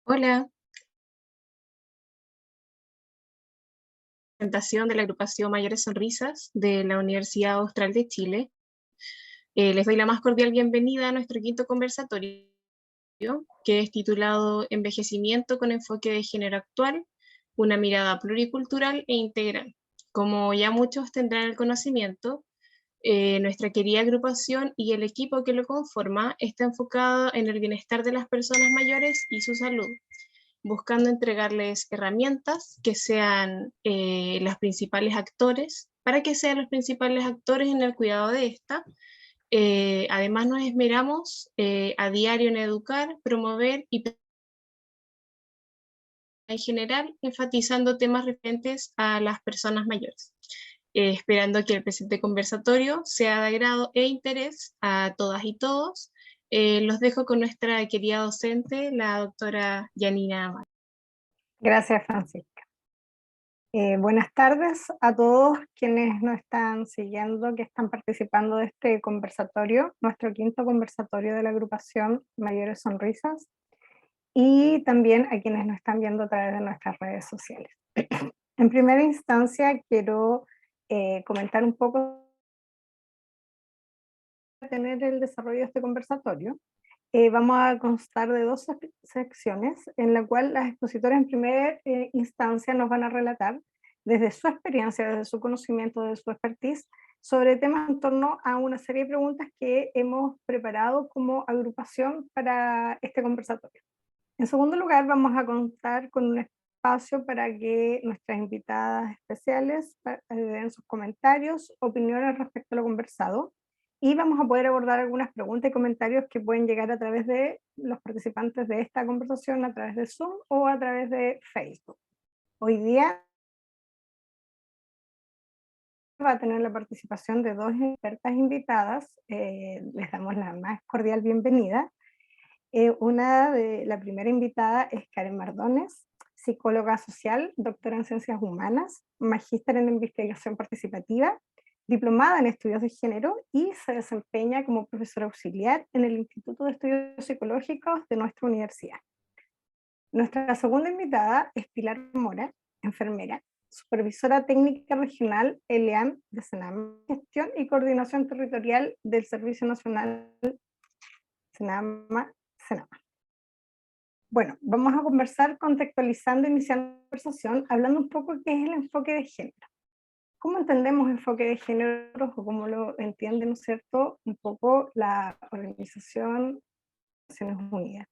Hola, presentación de la agrupación Mayores Sonrisas de la Universidad Austral de Chile. Les doy la más cordial bienvenida a nuestro quinto conversatorio, que es titulado Envejecimiento con enfoque de género actual, una mirada pluricultural e integral. Como ya muchos tendrán el conocimiento, nuestra querida agrupación y el equipo que lo conforma está enfocado en el bienestar de las personas mayores y su salud, buscando entregarles herramientas que sean las principales actores, para que sean los principales actores en el cuidado de esta. Además, nos esmeramos a diario en educar, promover y en general enfatizando temas referentes a las personas mayores, esperando que el presente conversatorio sea de agrado e interés a todas y todos. Los dejo con nuestra querida docente, la doctora Yanina Amat. Gracias, Francisca. Buenas tardes a todos quienes nos están siguiendo, que están participando de este conversatorio, nuestro quinto conversatorio de la agrupación Mayores Sonrisas, y también a quienes nos están viendo a través de nuestras redes sociales. En primera instancia, quiero comentar un poco de tener el desarrollo de este conversatorio. Vamos a constar de dos secciones en la cual las expositoras en primera instancia nos van a relatar desde su experiencia, desde su conocimiento, desde su expertise, sobre temas en torno a una serie de preguntas que hemos preparado como agrupación para este conversatorio. En segundo lugar, vamos a contar con un espacio para que nuestras invitadas especiales den sus comentarios, opiniones respecto a lo conversado, y vamos a poder abordar algunas preguntas y comentarios que pueden llegar a través de los participantes de esta conversación, a través de Zoom o a través de Facebook. Hoy día va a tener la participación de dos expertas invitadas, les damos la más cordial bienvenida. La primera invitada es Karen Mardones, psicóloga social, doctora en ciencias humanas, magíster en investigación participativa, diplomada en estudios de género y se desempeña como profesora auxiliar en el Instituto de Estudios Psicológicos de nuestra universidad. Nuestra segunda invitada es Pilar Mora, enfermera, supervisora técnica regional ELEAM de Senama, gestión y coordinación territorial del Servicio Nacional Senama. Bueno, vamos a conversar contextualizando, iniciando la conversación, hablando un poco qué es el enfoque de género. ¿Cómo entendemos enfoque de género o cómo lo entiende, ¿no es cierto?, un poco la Organización de Naciones Unidas?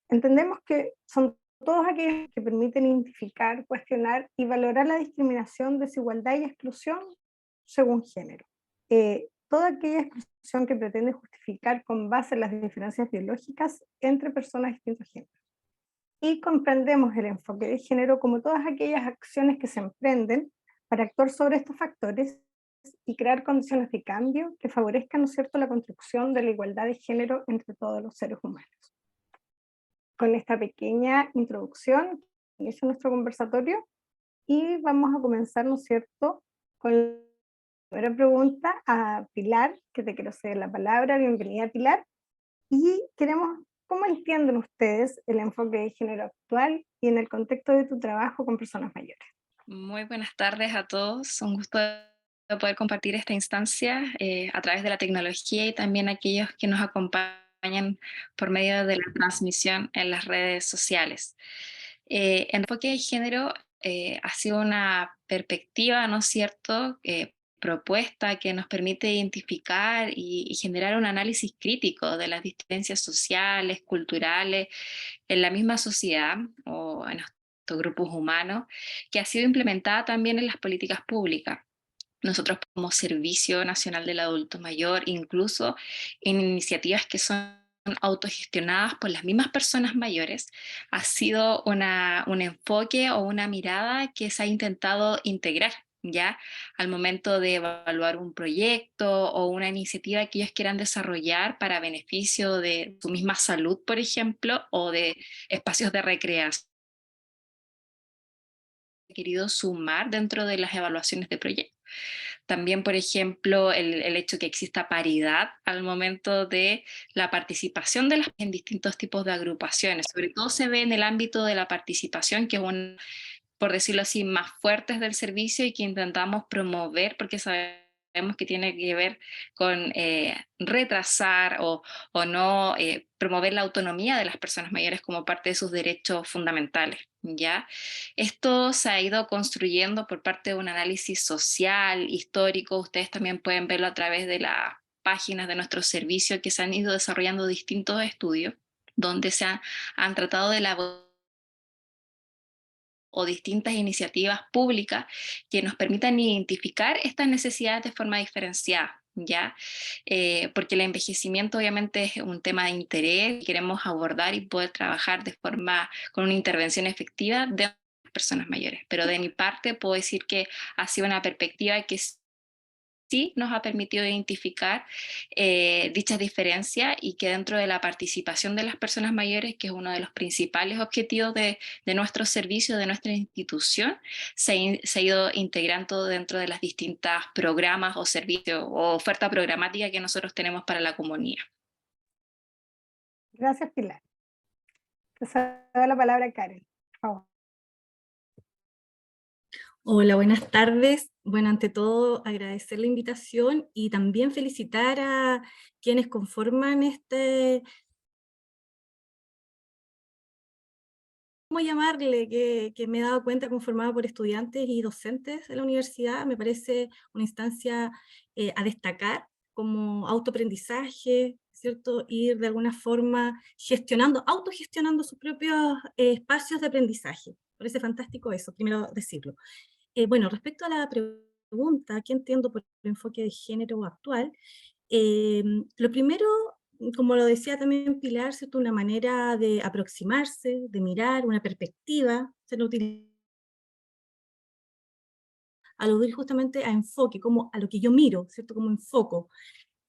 Entendemos que son todos aquellos que permiten identificar, cuestionar y valorar la discriminación, desigualdad y exclusión según género. Toda aquella exclusión que pretende justificar con base en las diferencias biológicas entre personas de distintos géneros. Y comprendemos el enfoque de género como todas aquellas acciones que se emprenden para actuar sobre estos factores y crear condiciones de cambio que favorezcan, ¿no es cierto?, la construcción de la igualdad de género entre todos los seres humanos. Con esta pequeña introducción, inicio nuestro conversatorio y vamos a comenzar, ¿no es cierto?, con la primera pregunta a Pilar, que te quiero ceder la palabra. Bienvenida, Pilar. Y queremos, ¿cómo entienden ustedes el enfoque de género actual y en el contexto de tu trabajo con personas mayores? Muy buenas tardes a todos. Un gusto de poder compartir esta instancia a través de la tecnología y también a aquellos que nos acompañan por medio de la transmisión en las redes sociales. El enfoque de género ha sido una perspectiva, ¿no es cierto?, propuesta que nos permite identificar y generar un análisis crítico de las diferencias sociales, culturales, en la misma sociedad o en estos grupos humanos, que ha sido implementada también en las políticas públicas. Nosotros como Servicio Nacional del Adulto Mayor, incluso en iniciativas que son autogestionadas por las mismas personas mayores, ha sido un enfoque o una mirada que se ha intentado integrar ya al momento de evaluar un proyecto o una iniciativa que ellos quieran desarrollar para beneficio de su misma salud, por ejemplo, o de espacios de recreación querido sumar dentro de las evaluaciones de proyecto. También, por ejemplo, el hecho que exista paridad al momento de la participación en distintos tipos de agrupaciones. Sobre todo se ve en el ámbito de la participación, que es por decirlo así, más fuertes del servicio y que intentamos promover, porque sabemos que tiene que ver con retrasar o no promover la autonomía de las personas mayores como parte de sus derechos fundamentales. ¿Ya? Esto se ha ido construyendo por parte de un análisis social, histórico. Ustedes también pueden verlo a través de las páginas de nuestro servicio, que se han ido desarrollando distintos estudios donde han tratado de elaborar o distintas iniciativas públicas que nos permitan identificar estas necesidades de forma diferenciada, ¿ya? Porque el envejecimiento obviamente es un tema de interés que queremos abordar y poder trabajar con una intervención efectiva de las personas mayores. Pero de mi parte puedo decir que ha sido una perspectiva que sí nos ha permitido identificar dichas diferencias y que dentro de la participación de las personas mayores, que es uno de los principales objetivos de nuestro servicio, de nuestra institución, se ha ido integrando dentro de las distintas programas o servicios o oferta programática que nosotros tenemos para la comunidad. Gracias, Pilar. Te cedo la palabra a Karen, por favor. Hola, buenas tardes. Bueno, ante todo agradecer la invitación y también felicitar a quienes conforman ¿cómo llamarle? Que me he dado cuenta conformado por estudiantes y docentes de la universidad. Me parece una instancia a destacar como autoaprendizaje, ¿cierto? Ir de alguna forma autogestionando sus propios espacios de aprendizaje. Me parece fantástico eso, primero decirlo. Bueno, respecto a la pregunta, ¿qué entiendo por el enfoque de género actual? Lo primero, como lo decía también Pilar, ¿cierto? Una manera de aproximarse, de mirar, una perspectiva, se lo utiliza aludir justamente a enfoque, como a lo que yo miro, ¿cierto? Como enfoco.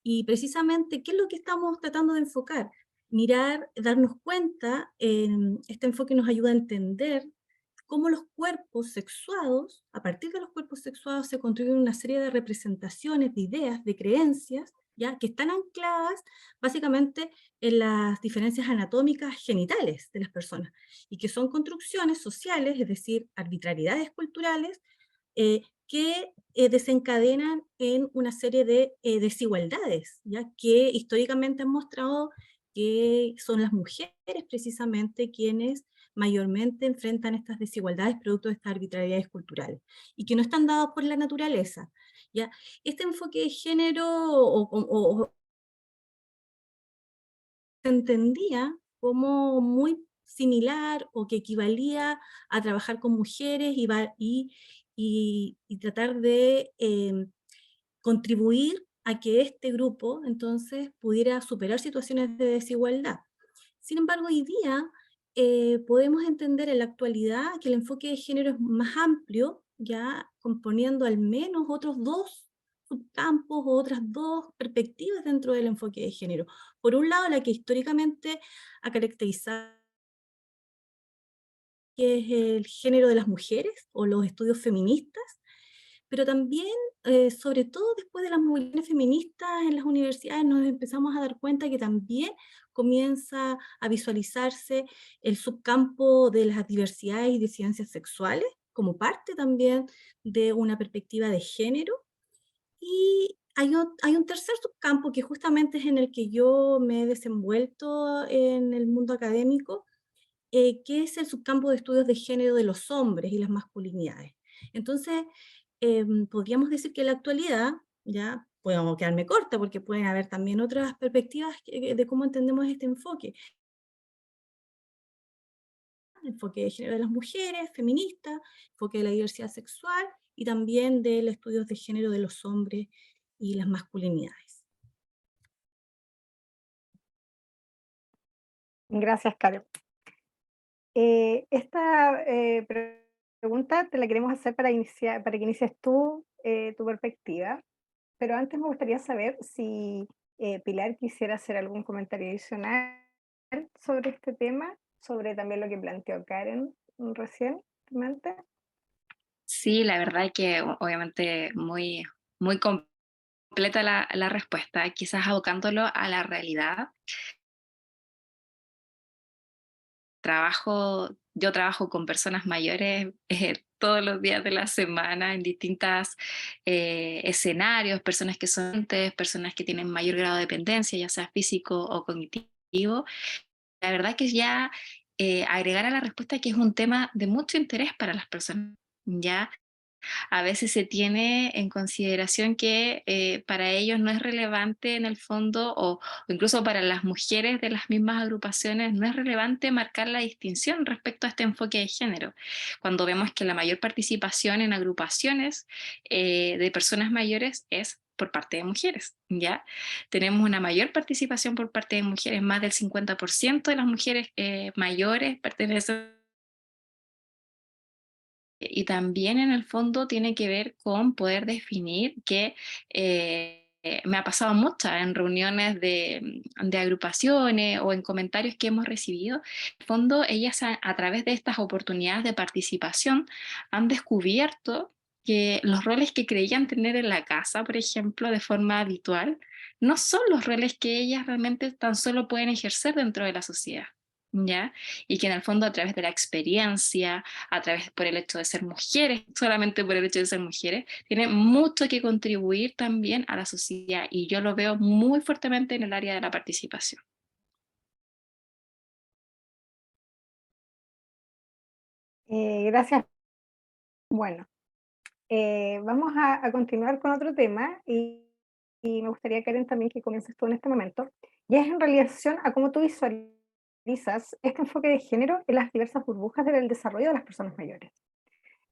Y precisamente, ¿qué es lo que estamos tratando de enfocar? Mirar, darnos cuenta, este enfoque nos ayuda a entender cómo los cuerpos sexuados, a partir de los cuerpos sexuados se construyen una serie de representaciones, de ideas, de creencias, ¿ya? Que están ancladas básicamente en las diferencias anatómicas genitales de las personas, y que son construcciones sociales, es decir, arbitrariedades culturales, que desencadenan en una serie de desigualdades, ¿ya? Que históricamente han mostrado que son las mujeres precisamente quienes mayormente enfrentan estas desigualdades producto de estas arbitrariedades culturales y que no están dadas por la naturaleza. ¿Ya? Este enfoque de género se entendía como muy similar o que equivalía a trabajar con mujeres y tratar de contribuir a que este grupo entonces pudiera superar situaciones de desigualdad. Sin embargo, hoy día podemos entender en la actualidad que el enfoque de género es más amplio, ya componiendo al menos otros dos subcampos o otras dos perspectivas dentro del enfoque de género. Por un lado, la que históricamente ha caracterizado, que es el género de las mujeres o los estudios feministas, pero también, sobre todo después de las movilizaciones feministas en las universidades, nos empezamos a dar cuenta que también comienza a visualizarse el subcampo de las diversidades y disidencias sexuales como parte también de una perspectiva de género. Y hay un tercer subcampo que justamente es en el que yo me he desenvuelto en el mundo académico, que es el subcampo de estudios de género de los hombres y las masculinidades. Entonces, podríamos decir que en la actualidad, ya puedo quedarme corta porque pueden haber también otras perspectivas de cómo entendemos este enfoque. Enfoque de género de las mujeres, feminista, enfoque de la diversidad sexual y también de los estudios de género de los hombres y las masculinidades. Gracias, Karen. Esta pregunta te la queremos hacer para que inicies tú tu perspectiva, pero antes me gustaría saber si Pilar quisiera hacer algún comentario adicional sobre este tema, sobre también lo que planteó Karen recientemente. Sí, la verdad que obviamente muy muy completa la respuesta, quizás abocándolo a la realidad. Yo trabajo con personas mayores todos los días de la semana en distintos escenarios, personas que son personas que tienen mayor grado de dependencia, ya sea físico o cognitivo. La verdad que ya agregar a la respuesta que es un tema de mucho interés para las personas, ¿ya? A veces se tiene en consideración que para ellos no es relevante en el fondo, o incluso para las mujeres de las mismas agrupaciones, no es relevante marcar la distinción respecto a este enfoque de género. Cuando vemos que la mayor participación en agrupaciones de personas mayores es por parte de mujeres, ¿ya? Tenemos una mayor participación por parte de mujeres, más del 50% de las mujeres mayores pertenecen. Y también en el fondo tiene que ver con poder definir que me ha pasado mucho en reuniones de agrupaciones o en comentarios que hemos recibido. En el fondo, ellas a través de estas oportunidades de participación han descubierto que los roles que creían tener en la casa, por ejemplo, de forma habitual, no son los roles que ellas realmente tan solo pueden ejercer dentro de la sociedad, ¿ya? Y que en el fondo a través de la experiencia, a través por el hecho de ser mujeres, solamente por el hecho de ser mujeres, tienen mucho que contribuir también a la sociedad, y yo lo veo muy fuertemente en el área de la participación. Gracias. Bueno, vamos a continuar con otro tema y me gustaría, Karen, también que comiences tú en este momento, y es en relación a cómo tú visualizas este enfoque de género en las diversas burbujas del desarrollo de las personas mayores.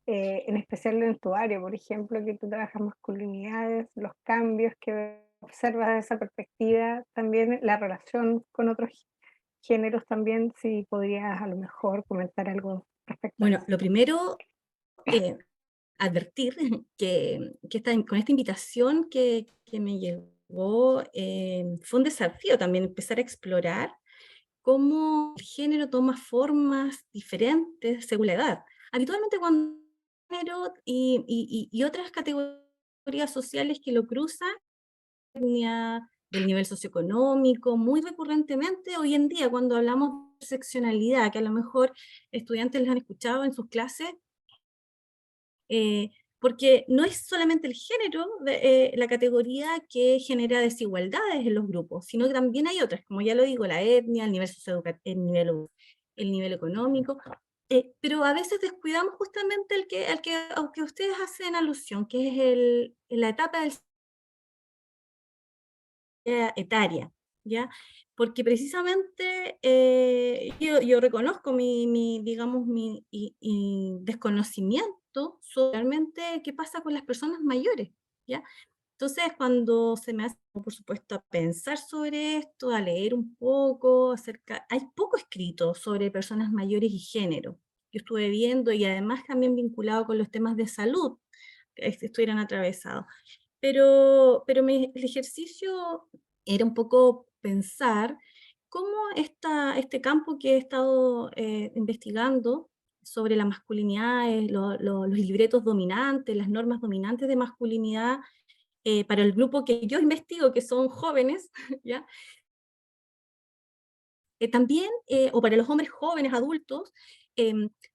En especial en tu área, por ejemplo, que tú trabajas masculinidades, los cambios que observas desde esa perspectiva, también la relación con otros géneros también, si podrías a lo mejor comentar algo respecto a Bueno, eso. lo primero, advertir que con esta invitación que me llegó, fue un desafío también empezar a explorar cómo el género toma formas diferentes según la edad. Habitualmente cuando género y otras categorías sociales que lo cruzan, etnia, del nivel socioeconómico, muy recurrentemente hoy en día cuando hablamos de seccionalidad, que a lo mejor estudiantes les han escuchado en sus clases, porque no es solamente el género la categoría que genera desigualdades en los grupos, sino que también hay otras, como ya lo digo, la etnia, el nivel el nivel económico, pero a veces descuidamos justamente al que ustedes hacen alusión, que es la etapa del etaria, ¿ya? Porque precisamente yo reconozco digamos, mi desconocimiento sobre realmente qué pasa con las personas mayores, ¿ya? Entonces, cuando se me hace, por supuesto, a pensar sobre esto, a leer un poco hay poco escrito sobre personas mayores y género. Yo estuve viendo, y además también vinculado con los temas de salud, que estuvieran atravesados. Pero el ejercicio era un poco pensar cómo este campo que he estado investigando sobre la masculinidad, los libretos dominantes, las normas dominantes de masculinidad, para el grupo que yo investigo, que son jóvenes, ¿ya? También, o para los hombres jóvenes, adultos,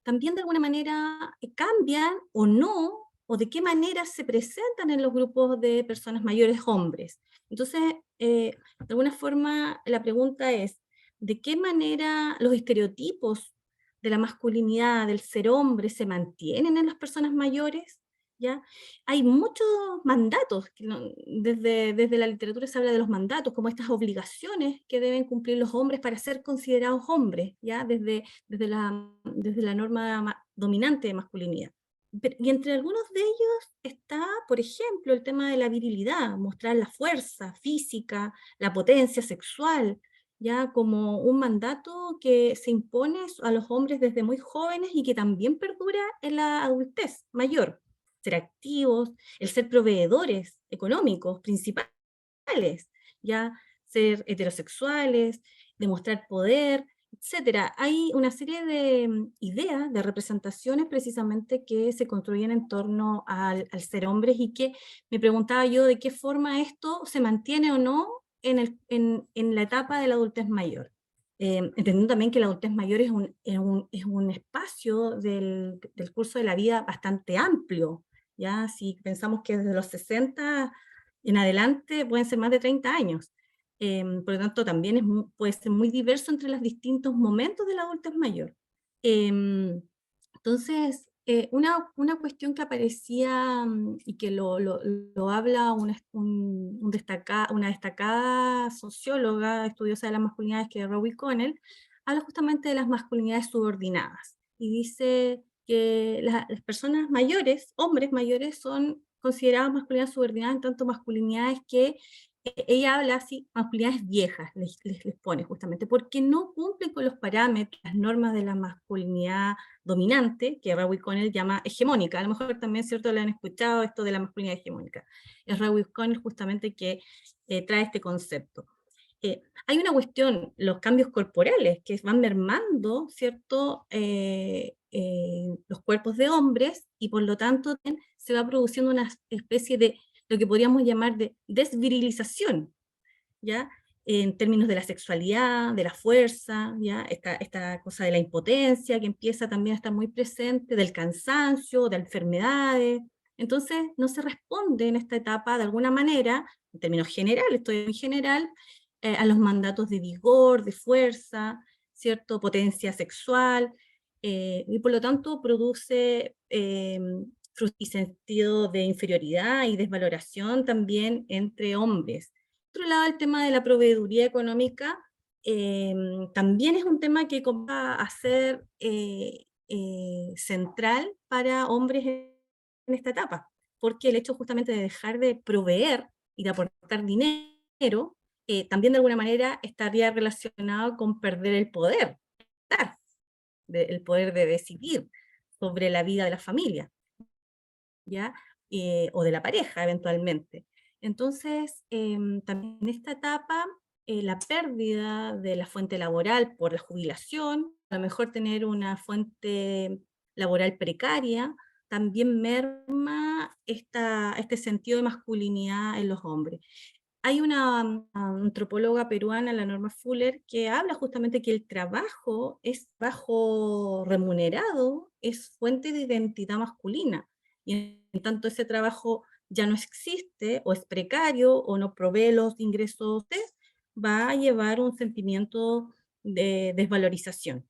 también de alguna manera cambian o no, o de qué manera se presentan en los grupos de personas mayores hombres. Entonces, de alguna forma, la pregunta es, ¿de qué manera los estereotipos de la masculinidad, del ser hombre, se mantienen en las personas mayores? ¿Ya? Hay muchos mandatos, desde la literatura se habla de los mandatos, como estas obligaciones que deben cumplir los hombres para ser considerados hombres, ¿ya? Desde la norma dominante de masculinidad. Y entre algunos de ellos está, por ejemplo, el tema de la virilidad, mostrar la fuerza física, la potencia sexual, ya como un mandato que se impone a los hombres desde muy jóvenes y que también perdura en la adultez mayor. Ser activos, el ser proveedores económicos principales, ya ser heterosexuales, demostrar poder, etcétera. Hay una serie de ideas, de representaciones precisamente que se construyen en torno al ser hombres, y que me preguntaba yo de qué forma esto se mantiene o no en la etapa de la adultez mayor. Entendiendo también que la adultez mayor es un espacio del curso de la vida bastante amplio, ¿ya? Si pensamos que desde los 60 en adelante pueden ser más de 30 años. Por lo tanto, también puede ser muy diverso entre los distintos momentos de la adultez mayor. Entonces, una cuestión que aparecía y que lo habla una destacada socióloga, estudiosa de las masculinidades, que es Rowie Connell, habla justamente de las masculinidades subordinadas y dice que las personas mayores, hombres mayores, son consideradas masculinidades subordinadas, en tanto masculinidades que ella habla así, masculinidades viejas, les pone justamente, porque no cumplen con los parámetros, las normas de la masculinidad dominante, que Raúl Connell llama hegemónica. A lo mejor también, ¿cierto?, le han escuchado esto de la masculinidad hegemónica. Es Raúl Connell justamente que trae este concepto. Hay una cuestión, los cambios corporales, que van mermando, ¿cierto?, los cuerpos de hombres, y por lo tanto se va produciendo una especie de lo que podríamos llamar de desvirilización, ¿ya? En términos de la sexualidad, de la fuerza, ¿ya? Esta cosa de la impotencia que empieza también a estar muy presente, del cansancio, de enfermedades. Entonces, no se responde en esta etapa de alguna manera, en términos generales, esto es muy general, a los mandatos de vigor, de fuerza, ¿cierto? Potencia sexual, y por lo tanto produce y sentido de inferioridad y desvaloración también entre hombres. Por otro lado, el tema de la proveeduría económica también es un tema que va a ser central para hombres en esta etapa, porque el hecho justamente de dejar de proveer y de aportar dinero, también de alguna manera estaría relacionado con perder el poder, el poder de decidir sobre la vida de la familia, ¿ya? O de la pareja eventualmente. Entonces, también en esta etapa, la pérdida de la fuente laboral por la jubilación, a lo mejor tener una fuente laboral precaria, también merma este sentido de masculinidad en los hombres. Hay una antropóloga peruana, la Norma Fuller, que habla justamente que el trabajo es bajo remunerado, es fuente de identidad masculina, y en tanto ese trabajo ya no existe, o es precario, o no provee los ingresos, va a llevar un sentimiento de desvalorización.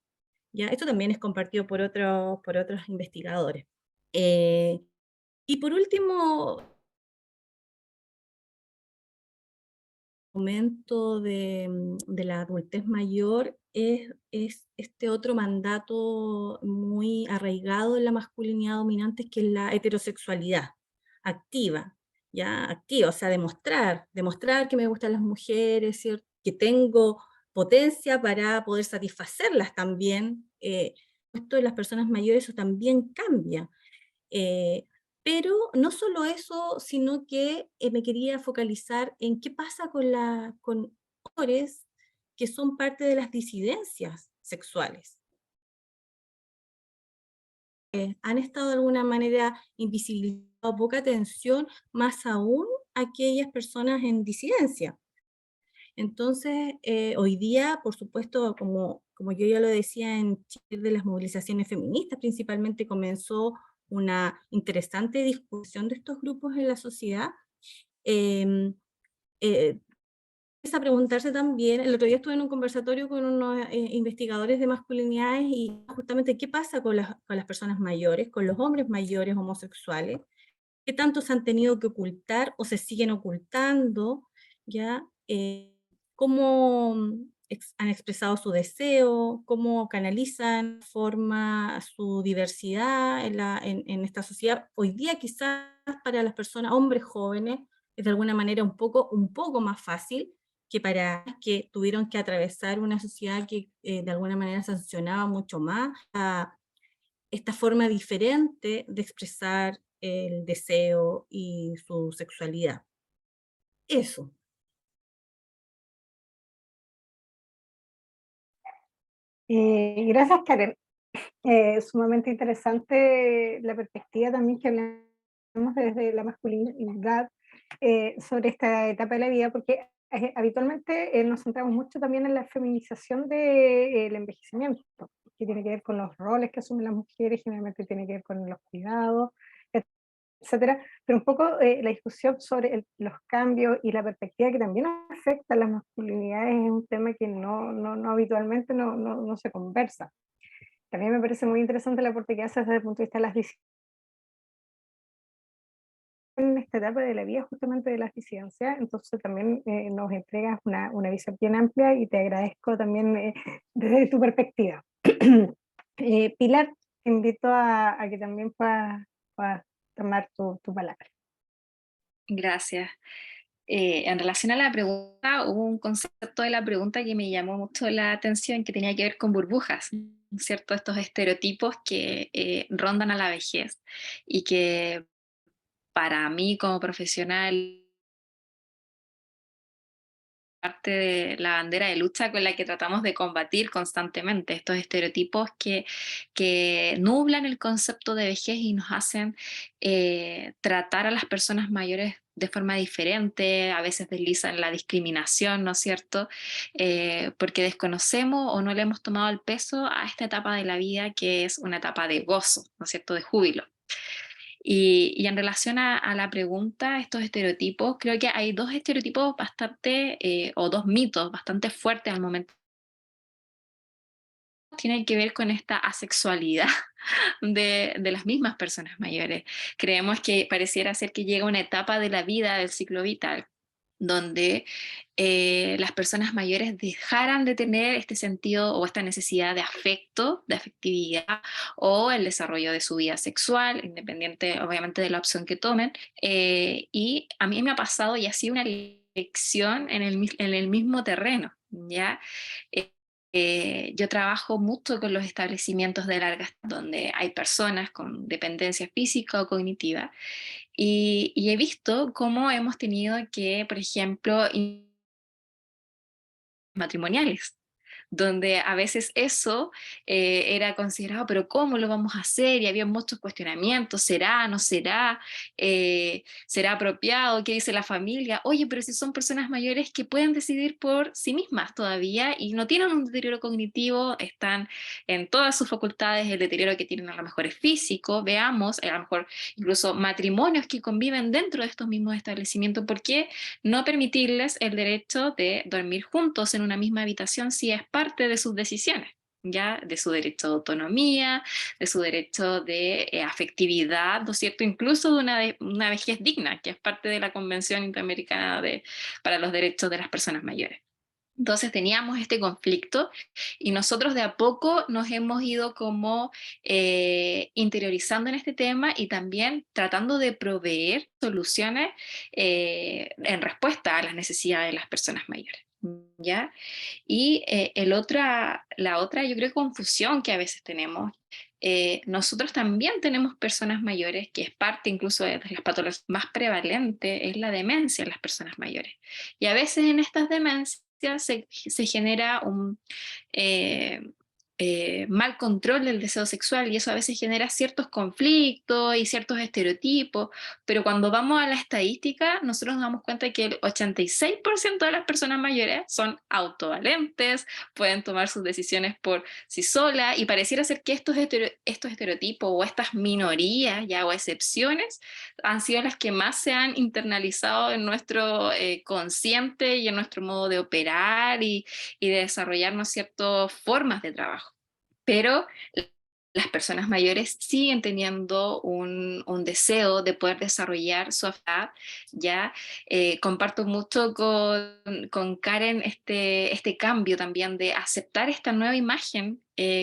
¿Ya? Esto también es compartido por otros investigadores. Y por último, momento de la adultez mayor es este otro mandato muy arraigado en la masculinidad dominante, que es la heterosexualidad activa, ¿ya? Activa, o sea, demostrar que me gustan las mujeres, ¿cierto? Que tengo potencia para poder satisfacerlas también. Esto de las personas mayores, eso también cambia. Eh, pero no solo eso, sino que me quería focalizar en qué pasa con hombres que son parte de las disidencias sexuales. Han estado de alguna manera invisibilizados, poca atención, más aún aquellas personas en disidencia. Entonces, hoy día, por supuesto, como yo ya lo decía, en Chile, de las movilizaciones feministas principalmente, comenzó una interesante discusión de estos grupos en la sociedad. Em, eh, Es a preguntarse también, el otro día estuve en un conversatorio con unos investigadores de masculinidades, y justamente qué pasa con las personas mayores, con los hombres mayores homosexuales, qué tanto se han tenido que ocultar o se siguen ocultando, ¿ya? Cómo han expresado su deseo, cómo canalizan forma su diversidad en esta sociedad. Hoy día quizás para las personas, hombres jóvenes, es de alguna manera un poco más fácil que para que tuvieron que atravesar una sociedad que de alguna manera sancionaba mucho más esta forma diferente de expresar el deseo y su sexualidad. Eso. Gracias, Karen. Sumamente interesante la perspectiva también que hablamos desde la masculinidad sobre esta etapa de la vida, porque habitualmente nos centramos mucho también en la feminización del envejecimiento, que tiene que ver con los roles que asumen las mujeres, generalmente tiene que ver con los cuidados, etcétera, pero un poco la discusión sobre los cambios y la perspectiva que también afecta a las masculinidades es un tema que no habitualmente no se conversa. También me parece muy interesante el aporte que haces desde el punto de vista de las disidencias en esta etapa de la vida, justamente de las disidencias, entonces también nos entregas una visión bien amplia y te agradezco también desde tu perspectiva. Pilar, te invito a que también puedas tomar tu palabra. Gracias. En relación a la pregunta, hubo un concepto de la pregunta que me llamó mucho la atención, que tenía que ver con burbujas, ¿cierto? Estos estereotipos que rondan a la vejez y que para mí como profesional parte de la bandera de lucha con la que tratamos de combatir constantemente estos estereotipos que nublan el concepto de vejez y nos hacen tratar a las personas mayores de forma diferente, a veces deslizan la discriminación, ¿no es cierto? Porque desconocemos o no le hemos tomado el peso a esta etapa de la vida que es una etapa de gozo, ¿no es cierto? De júbilo. Y en relación a la pregunta, estos estereotipos, creo que hay dos estereotipos bastante, o dos mitos bastante fuertes al momento. Tienen que ver con esta asexualidad de las mismas personas mayores. Creemos que pareciera ser que llega una etapa de la vida del ciclo vital donde las personas mayores dejaran de tener este sentido o esta necesidad de afecto, de afectividad o el desarrollo de su vida sexual, independiente obviamente de la opción que tomen. Y a mí me ha pasado y ha sido una lección en el mismo terreno, ¿ya? Yo trabajo mucho con los establecimientos de larga estancia, donde hay personas con dependencia física o cognitiva, y he visto cómo hemos tenido que, por ejemplo, matrimoniales, donde a veces eso era considerado, pero ¿cómo lo vamos a hacer? Y había muchos cuestionamientos, ¿será, no será? ¿Será apropiado? ¿Qué dice la familia? Oye, pero si son personas mayores que pueden decidir por sí mismas todavía y no tienen un deterioro cognitivo, están en todas sus facultades, el deterioro que tienen a lo mejor es físico, veamos, a lo mejor incluso matrimonios que conviven dentro de estos mismos establecimientos, ¿por qué no permitirles el derecho de dormir juntos en una misma habitación si es parte de sus decisiones? ¿Ya? De su derecho de autonomía, de su derecho de afectividad, ¿no es cierto? Incluso de una vejez digna, que es parte de la Convención Interamericana para los Derechos de las Personas Mayores. Entonces teníamos este conflicto y nosotros de a poco nos hemos ido como interiorizando en este tema y también tratando de proveer soluciones en respuesta a las necesidades de las personas mayores. ¿Ya? Y la otra, yo creo, confusión que a veces tenemos, nosotros también tenemos personas mayores, que es parte incluso de las patologías más prevalentes, es la demencia en las personas mayores. Y a veces en estas demencias se genera un mal control del deseo sexual y eso a veces genera ciertos conflictos y ciertos estereotipos, pero cuando vamos a la estadística, nosotros nos damos cuenta que el 86% de las personas mayores son autovalentes, pueden tomar sus decisiones por sí solas y pareciera ser que estos estereotipos o estas minorías ya o excepciones han sido las que más se han internalizado en nuestro consciente y en nuestro modo de operar y de desarrollarnos ciertas formas de trabajo. Pero las personas mayores siguen teniendo un deseo de poder desarrollar su afectividad. Ya comparto mucho con Karen este cambio también de aceptar esta nueva imagen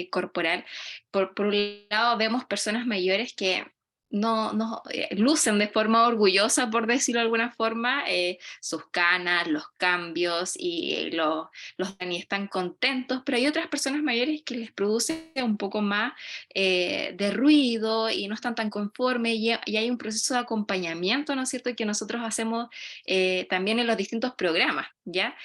corporal. Por un lado vemos personas mayores que no lucen de forma orgullosa, por decirlo de alguna forma, sus canas, los cambios y y están contentos, pero hay otras personas mayores que les produce un poco más de ruido y no están tan conformes y hay un proceso de acompañamiento, ¿no es cierto?, que nosotros hacemos también en los distintos programas, ¿ya?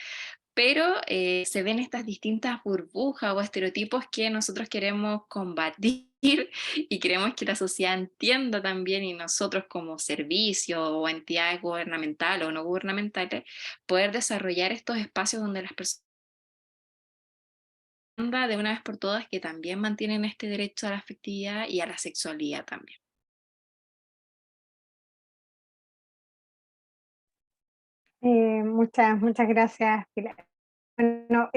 pero se ven estas distintas burbujas o estereotipos que nosotros queremos combatir y queremos que la sociedad entienda también, y nosotros como servicio o entidades gubernamentales o no gubernamentales, poder desarrollar estos espacios donde las personas de una vez por todas que también mantienen este derecho a la afectividad y a la sexualidad también. Muchas gracias, Pilar. Bueno,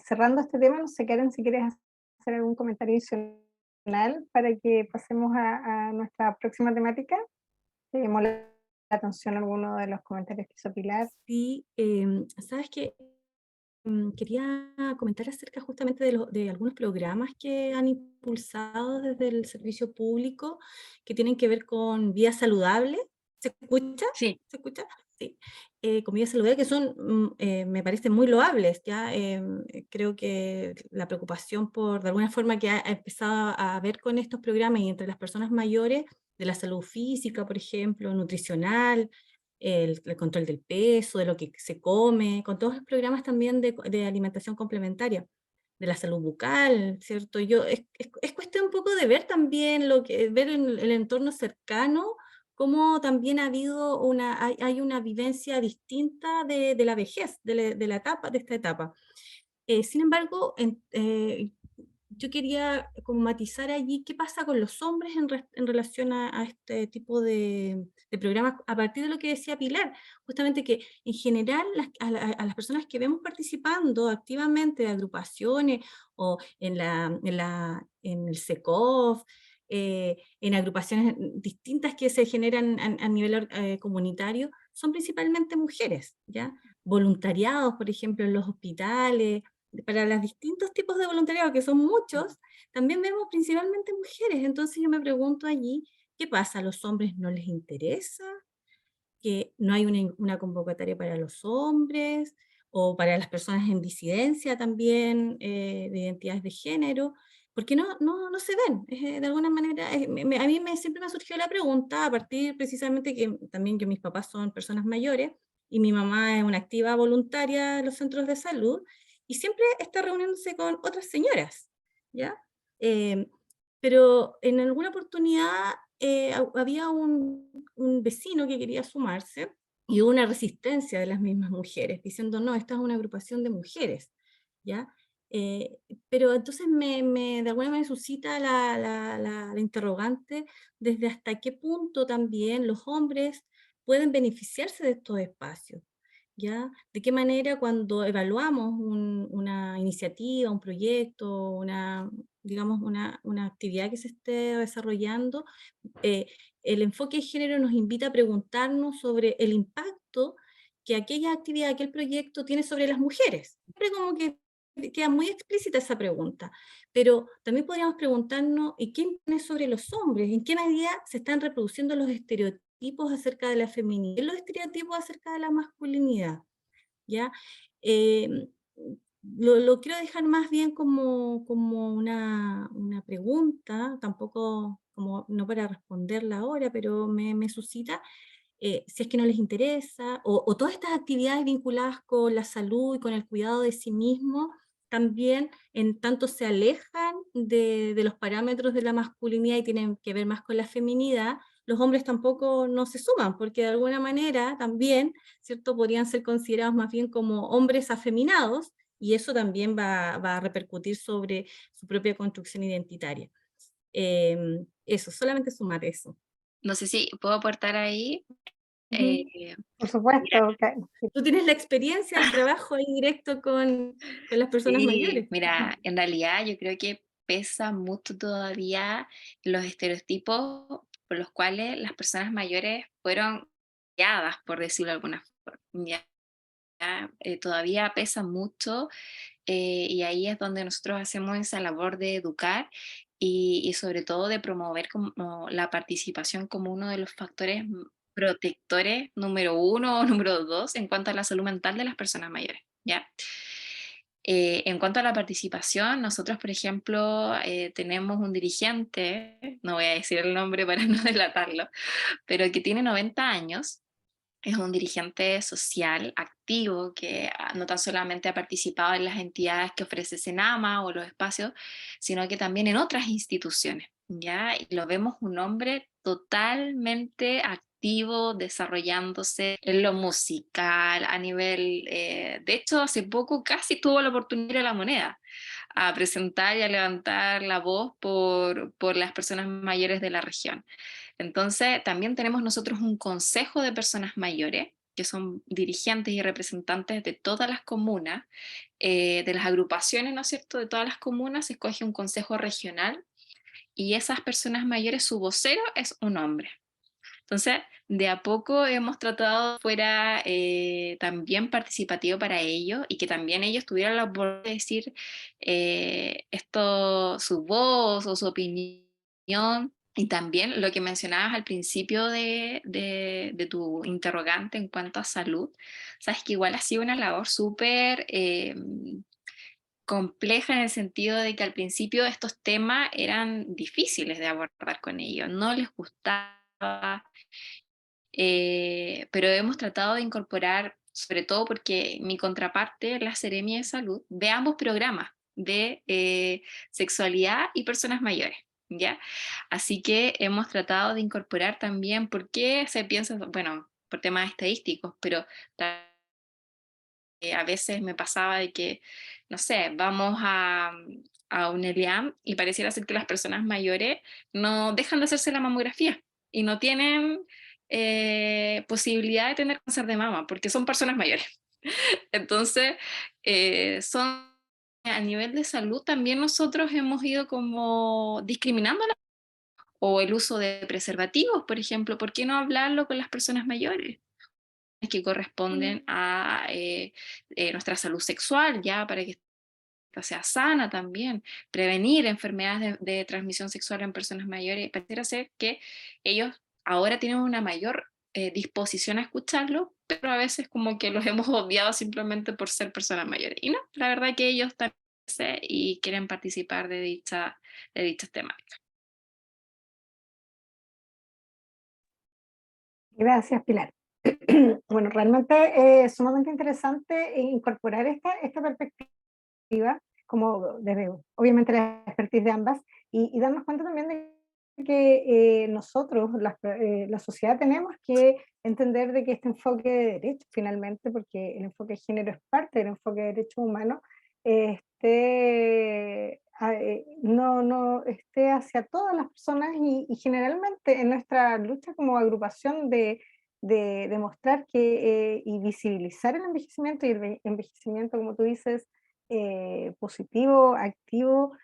cerrando este tema, no sé, Karen, si quieres hacer algún comentario adicional para que pasemos a nuestra próxima temática. ¿Te llamó la atención alguno de los comentarios que hizo Pilar? Sí, sabes que quería comentar acerca justamente de algunos programas que han impulsado desde el servicio público que tienen que ver con vida saludable. ¿Se escucha? Sí, ¿Se escucha? Sí. Con vida saludable que son, me parecen muy loables. Ya creo que la preocupación por, de alguna forma, que ha empezado a ver con estos programas y entre las personas mayores, de la salud física, por ejemplo, nutricional, el control del peso, de lo que se come, con todos los programas también de alimentación complementaria, de la salud bucal, ¿cierto? Es cuestión un poco de ver también ver en el entorno cercano, cómo también ha habido hay una vivencia distinta de la vejez, de la etapa, de esta etapa. Sin embargo, yo quería como matizar allí qué pasa con los hombres en relación a este tipo de programas, a partir de lo que decía Pilar, justamente que en general a las personas que vemos participando activamente de agrupaciones o en el SECOF, en agrupaciones distintas que se generan a nivel comunitario, son principalmente mujeres, ¿ya? Voluntariados, por ejemplo, en los hospitales, para los distintos tipos de voluntariado, que son muchos, también vemos principalmente mujeres. Entonces yo me pregunto allí, ¿qué pasa? ¿A los hombres no les interesa? ¿Que no hay una convocatoria para los hombres? ¿O para las personas en disidencia también, de identidades de género? Porque no se ven. De alguna manera, a mí siempre me ha surgido la pregunta, a partir precisamente que también mis papás son personas mayores, y mi mamá es una activa voluntaria de los centros de salud, y siempre está reuniéndose con otras señoras, ¿ya? Eh, pero en alguna oportunidad había un vecino que quería sumarse y hubo una resistencia de las mismas mujeres, diciendo, no, esta es una agrupación de mujeres, ¿ya? Eh, pero entonces de alguna manera suscita la interrogante desde hasta qué punto también los hombres pueden beneficiarse de estos espacios, ¿ya? ¿De qué manera cuando evaluamos una iniciativa, un proyecto, digamos, una actividad que se esté desarrollando, eh, el enfoque de género nos invita a preguntarnos sobre el impacto que aquella actividad, aquel proyecto tiene sobre las mujeres? Siempre como que queda muy explícita esa pregunta, pero también podríamos preguntarnos, ¿y qué impone sobre los hombres? ¿En qué medida se están reproduciendo los estereotipos acerca de la feminidad, los estereotipos acerca de la masculinidad? ¿Ya? Em, lo quiero dejar más bien como una pregunta, tampoco como no para responderla ahora, pero me suscita si es que no les interesa, o todas estas actividades vinculadas con la salud y con el cuidado de sí mismo, también en tanto se alejan de los parámetros de la masculinidad y tienen que ver más con la feminidad, los hombres tampoco no se suman, porque de alguna manera también, ¿cierto? Podrían ser considerados más bien como hombres afeminados, y eso también va a repercutir sobre su propia construcción identitaria. Eso, solamente sumar eso. no sé si puedo aportar ahí. Ujú. Eh, Por mira, supuesto, Karen. Sí. Tú tienes la experiencia, el trabajo ahí directo con las personas sí, mayores. mira, en realidad yo creo que pesa mucho todavía los estereotipos por los cuales las personas mayores fueron criadas, por decirlo de alguna forma. Todavía pesa mucho, y ahí es donde nosotros hacemos esa labor de educar y sobre todo de promover como la participación como uno de los factores protectores número uno o número dos en cuanto a la salud mental de las personas mayores, ¿ya? En cuanto a la participación, nosotros, por ejemplo, tenemos un dirigente, no voy a decir el nombre para no delatarlo, pero que tiene 90 años, es un dirigente social activo que no tan solamente ha participado en las entidades que ofrece Senama o los espacios, sino que también en otras instituciones, ¿ya? Y lo vemos un hombre totalmente activo, desarrollándose en lo musical, a nivel, de hecho, hace poco casi tuvo la oportunidad de ir a La Moneda a presentar y a levantar la voz por las personas mayores de la región. Entonces, también tenemos nosotros un consejo de personas mayores, que son dirigentes y representantes de todas las comunas, de las agrupaciones, ¿no es cierto?, de todas las comunas, se escoge un consejo regional y esas personas mayores, su vocero es un hombre. Entonces, de a poco hemos tratado de fuera también participativo para ellos y que también ellos tuvieran la oportunidad de decir esto, su voz o su opinión. Y también lo que mencionabas al principio de tu interrogante en cuanto a salud, sabes que igual ha sido una labor súper compleja en el sentido de que al principio estos temas eran difíciles de abordar con ellos, no les gustaba, pero hemos tratado de incorporar, sobre todo porque mi contraparte, la Seremia de Salud, ve ambos programas de sexualidad y personas mayores, ¿ya? Así que hemos tratado de incorporar también, ¿por qué se piensa, bueno, por temas estadísticos, pero a veces me pasaba de que, no sé, vamos a un ELIAM y pareciera ser que las personas mayores no dejan de hacerse la mamografía y no tienen posibilidad de tener cáncer de mama porque son personas mayores. Entonces, son a nivel de salud también nosotros hemos ido como discriminando o el uso de preservativos, por ejemplo, ¿por qué no hablarlo con las personas mayores que corresponden a nuestra salud sexual, ya para que esta sea sana también, prevenir enfermedades de transmisión sexual en personas mayores? Pareciera ser que ellos ahora tienen una mayor disposición a escucharlo, pero a veces como que los hemos obviado simplemente por ser personas mayores. Y no, la verdad que ellos también y quieren participar de dichas temáticas. Gracias, Pilar. Bueno, realmente es sumamente interesante incorporar esta perspectiva, como desde, obviamente, la expertise de ambas, y darnos cuenta también de que nosotros, la sociedad, tenemos que entender de que este enfoque de derecho, finalmente, porque el enfoque de género es parte del enfoque de derechos humanos, no esté hacia todas las personas y generalmente en nuestra lucha como agrupación de demostrar que, y visibilizar el envejecimiento y el envejecimiento, como tú dices, positivo, activo,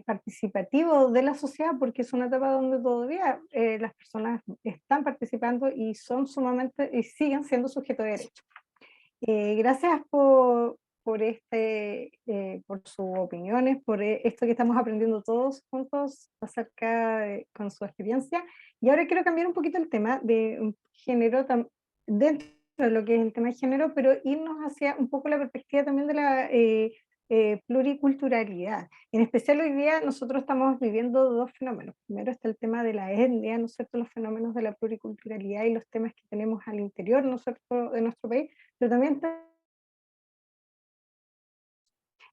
participativo de la sociedad, porque es una etapa donde todavía las personas están participando y son sumamente, y siguen siendo sujetos de derecho. Gracias por sus opiniones, por esto que estamos aprendiendo todos juntos acerca con su experiencia. Y ahora quiero cambiar un poquito el tema de un género, dentro de lo que es el tema de género, pero irnos hacia un poco la perspectiva también de la pluriculturalidad. En especial hoy día nosotros estamos viviendo dos fenómenos. Primero está el tema de la etnia, ¿no es cierto?, los fenómenos de la pluriculturalidad y los temas que tenemos al interior, ¿no es cierto?, de nuestro país, pero también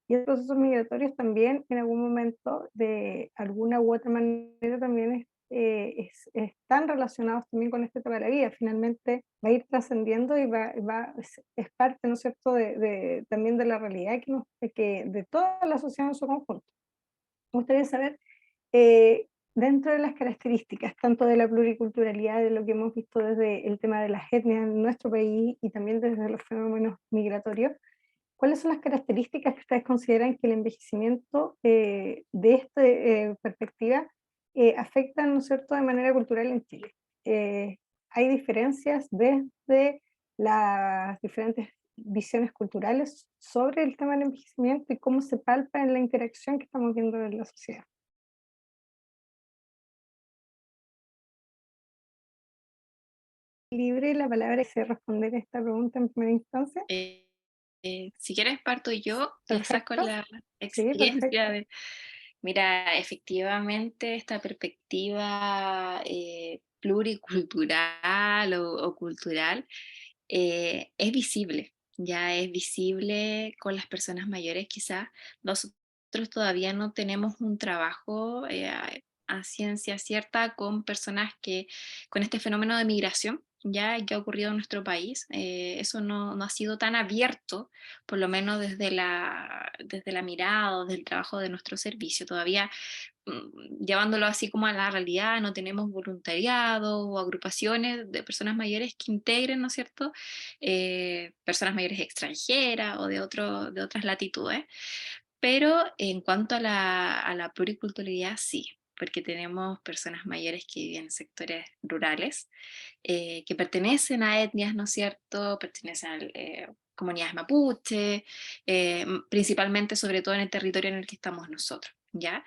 y los procesos migratorios también en algún momento, de alguna u otra manera, también están relacionados también con este tema de la vida. Finalmente va a ir trascendiendo y es parte, ¿no es cierto?, también de la realidad de toda la sociedad en su conjunto. Me gustaría saber, dentro de las características, tanto de la pluriculturalidad, de lo que hemos visto desde el tema de las etnias en nuestro país y también desde los fenómenos migratorios, ¿cuáles son las características que ustedes consideran que el envejecimiento de esta perspectiva afectan, ¿no es cierto?, de manera cultural en Chile? ¿Hay diferencias desde las diferentes visiones culturales sobre el tema del envejecimiento y cómo se palpa en la interacción que estamos viendo en la sociedad? Libre la palabra y se responder esta pregunta en primera instancia. Si quieres parto yo, quizás con Perfecto, la sí, experiencia perfecto. de, mira, efectivamente esta perspectiva pluricultural o cultural es visible, ya es visible con las personas mayores quizás. Nosotros todavía no tenemos un trabajo a ciencia cierta con personas con este fenómeno de migración, ya que ha ocurrido en nuestro país. Eso no ha sido tan abierto, por lo menos desde la mirada o del trabajo de nuestro servicio. Todavía llevándolo así como a la realidad, no tenemos voluntariado o agrupaciones de personas mayores que integren, ¿no es cierto?, personas mayores extranjeras o de otras latitudes. Pero en cuanto a la pluriculturalidad, sí, porque tenemos personas mayores que viven en sectores rurales, que pertenecen a etnias, ¿no es cierto?, pertenecen a comunidades mapuche, principalmente, sobre todo en el territorio en el que estamos nosotros, ¿ya?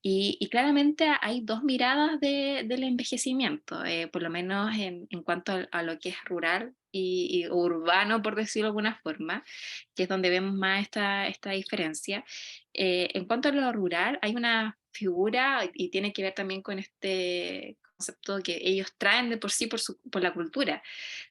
Y claramente hay dos miradas del envejecimiento, por lo menos en cuanto a lo que es rural y urbano, por decirlo de alguna forma, que es donde vemos más esta diferencia. En cuanto a lo rural, hay una figura, y tiene que ver también con este concepto que ellos traen de por sí, por la cultura,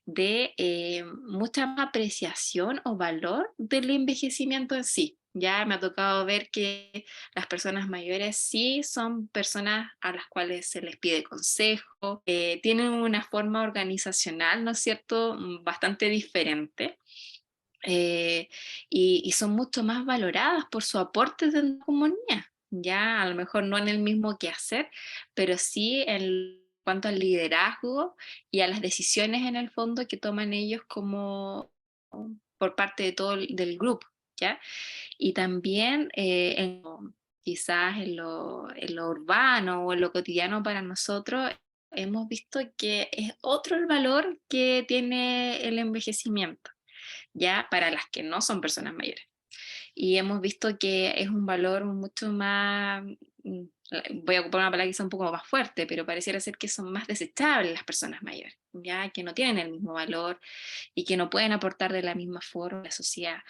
de mucha más apreciación o valor del envejecimiento en sí. Ya me ha tocado ver que las personas mayores sí son personas a las cuales se les pide consejo, tienen una forma organizacional, ¿no es cierto?, bastante diferente, eh, y son mucho más valoradas por su aporte de la comunidad. Ya a lo mejor no en el mismo quehacer, pero sí en cuanto al liderazgo y a las decisiones en el fondo que toman ellos como por parte de del grupo, ¿ya? Y también quizás en lo urbano o en lo cotidiano para nosotros, hemos visto que es otro el valor que tiene el envejecimiento, ya para las que no son personas mayores. Y hemos visto que es un valor mucho más, voy a ocupar una palabra quizá un poco más fuerte, pero pareciera ser que son más desechables las personas mayores, ya que no tienen el mismo valor y que no pueden aportar de la misma forma a la sociedad.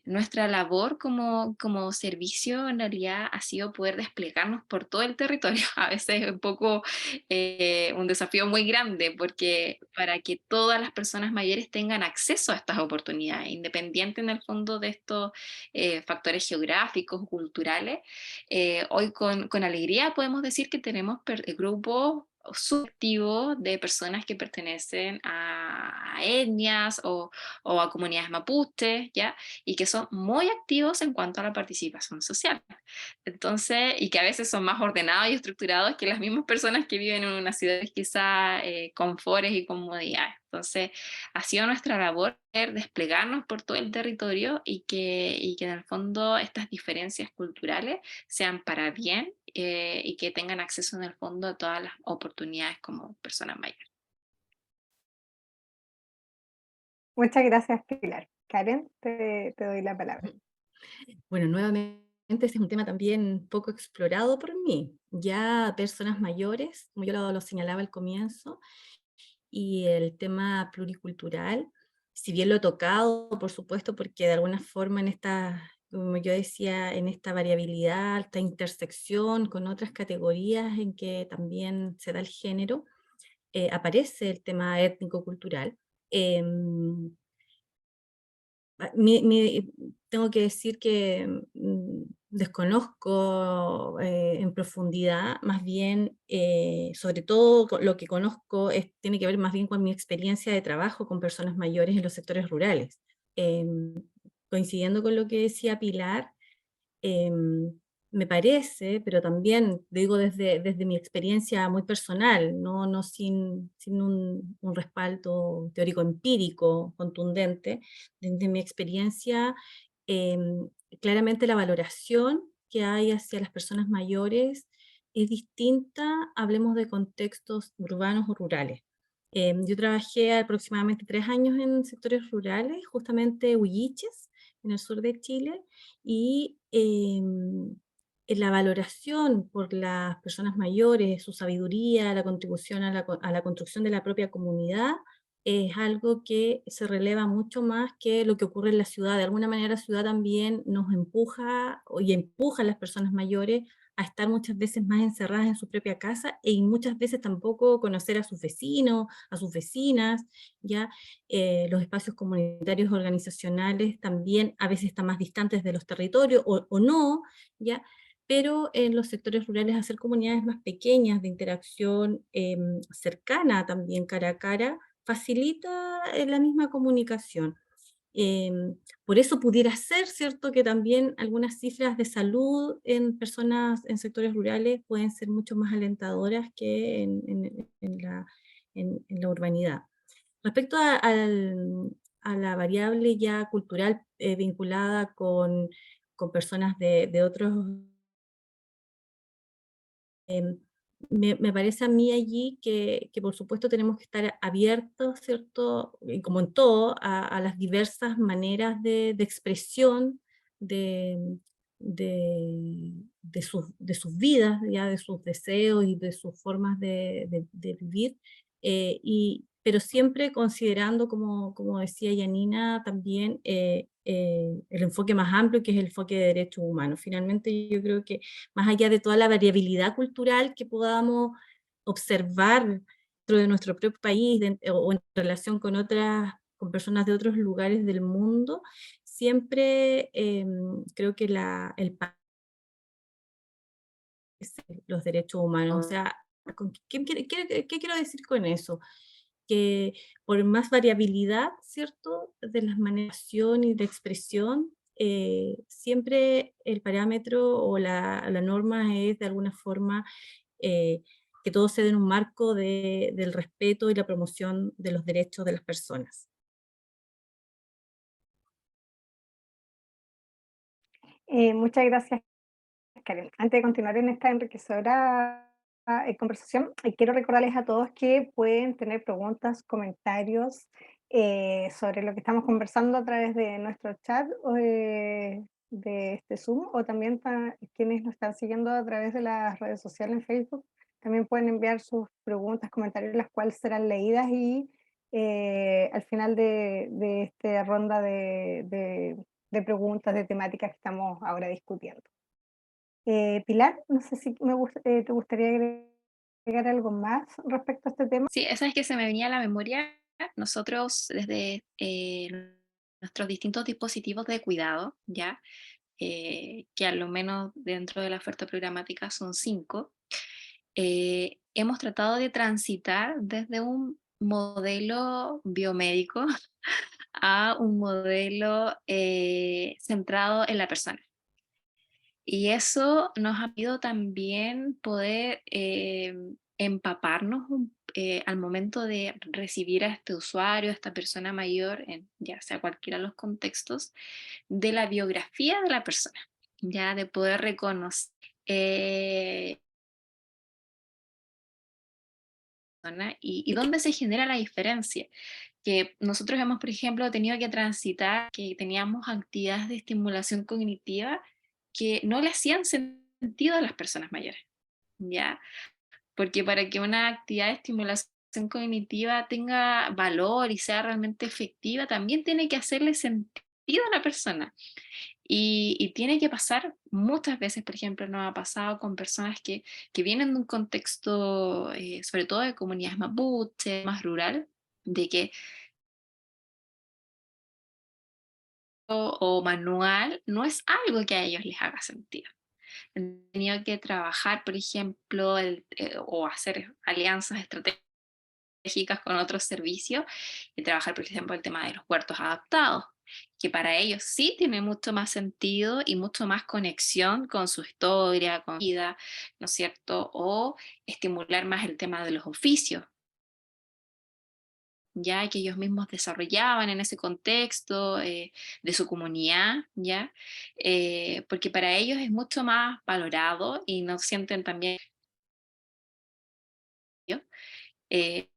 Nuestra labor como servicio en realidad ha sido poder desplegarnos por todo el territorio. A veces es un poco un desafío muy grande, porque para que todas las personas mayores tengan acceso a estas oportunidades, independiente en el fondo de estos factores geográficos, culturales, hoy con alegría podemos decir que tenemos grupos subactivos de personas que pertenecen a etnias o a comunidades mapuches, ¿ya? Y que son muy activos en cuanto a la participación social. Entonces, y que a veces son más ordenados y estructurados que las mismas personas que viven en unas ciudades quizá confores y comodidades. Entonces, ha sido nuestra labor desplegarnos por todo el territorio y que en el fondo estas diferencias culturales sean para bien, y que tengan acceso en el fondo a todas las oportunidades como personas mayores. Muchas gracias, Pilar. Karen, te doy la palabra. Bueno, nuevamente ese es un tema también poco explorado por mí. Ya personas mayores, como yo lo señalaba al comienzo, y el tema pluricultural, si bien lo he tocado, por supuesto, porque de alguna forma en esta, como yo decía, en esta variabilidad, esta intersección con otras categorías en que también se da el género, aparece el tema étnico-cultural. Em, tengo que decir que desconozco en profundidad, más bien, sobre todo lo que conozco tiene que ver más bien con mi experiencia de trabajo con personas mayores en los sectores rurales. Em, Coincidiendo con lo que decía Pilar, em, me parece, pero también digo desde mi experiencia muy personal, no sin un respaldo teórico empírico contundente, desde mi experiencia, claramente la valoración que hay hacia las personas mayores es distinta, hablemos de contextos urbanos o rurales. Yo trabajé aproximadamente 3 años en sectores rurales, justamente Huilliches, en el sur de Chile, y en la valoración por las personas mayores, su sabiduría, la contribución a la construcción de la propia comunidad, es algo que se releva mucho más que lo que ocurre en la ciudad. De alguna manera la ciudad también nos empuja y empuja a las personas mayores a estar muchas veces más encerradas en su propia casa y muchas veces tampoco conocer a sus vecinos, a sus vecinas, ¿ya? Los espacios comunitarios organizacionales también a veces están más distantes de los territorios o no, ¿ya? Pero en los sectores rurales hacer comunidades más pequeñas de interacción cercana también cara a cara facilita la misma comunicación. Por eso pudiera ser, ¿cierto?, que también algunas cifras de salud en personas en sectores rurales pueden ser mucho más alentadoras que en la urbanidad. Respecto a la variable ya cultural vinculada con personas de otros Em, me parece a mí allí que por supuesto tenemos que estar abiertos, ¿cierto? Y como en todo, a las diversas maneras de expresión de, de sus vidas, ya de sus deseos y de sus formas de vivir, pero siempre considerando, como decía Yanina, también el enfoque más amplio, que es el enfoque de derechos humanos. Finalmente yo creo que más allá de toda la variabilidad cultural que podamos observar dentro de nuestro propio país o en relación con otras, con personas de otros lugares del mundo, siempre creo que los derechos humanos. O sea, ¿qué quiero decir con eso? Que por más variabilidad, ¿cierto?, de las maneras de acción y de expresión, siempre el parámetro o la norma es de alguna forma eh, que todo se dé en un marco del respeto y la promoción de los derechos de las personas. Muchas gracias, Karen. Antes de continuar en esta enriquecedora conversación, quiero recordarles a todos que pueden tener preguntas, comentarios sobre lo que estamos conversando a través de nuestro chat de este Zoom, o también para quienes nos están siguiendo a través de las redes sociales en Facebook. También pueden enviar sus preguntas, comentarios, las cuales serán leídas y al final de esta ronda de preguntas, de temáticas que estamos ahora discutiendo. Pilar, no sé si te gustaría agregar algo más respecto a este tema. Sí, esa es que se me venía a la memoria. Nosotros desde nuestros distintos dispositivos de cuidado, ¿ya? Que a lo menos dentro de la oferta programática son 5, hemos tratado de transitar desde un modelo biomédico a un modelo centrado en la persona. Y eso nos ha pedido también poder empaparnos al momento de recibir a este usuario, a esta persona mayor, en ya sea cualquiera de los contextos, de la biografía de la persona, ya de poder reconocer eh, y dónde se genera la diferencia. Que nosotros hemos, por ejemplo, tenido que transitar, que teníamos actividades de estimulación cognitiva que no le hacían sentido a las personas mayores, ¿ya? Porque para que una actividad de estimulación cognitiva tenga valor y sea realmente efectiva, también tiene que hacerle sentido a la persona. Y tiene que pasar muchas veces, por ejemplo, nos ha pasado con personas que vienen de un contexto, sobre todo de comunidades mapuche, más rural, de que o manual no es algo que a ellos les haga sentido. Han tenido que trabajar, por ejemplo, o hacer alianzas estratégicas con otros servicios y trabajar, por ejemplo, el tema de los huertos adaptados, que para ellos sí tiene mucho más sentido y mucho más conexión con su historia, con vida, ¿no es cierto? O estimular más el tema de los oficios, ya que ellos mismos desarrollaban en ese contexto de su comunidad, ya, porque para ellos es mucho más valorado y no sienten también eh,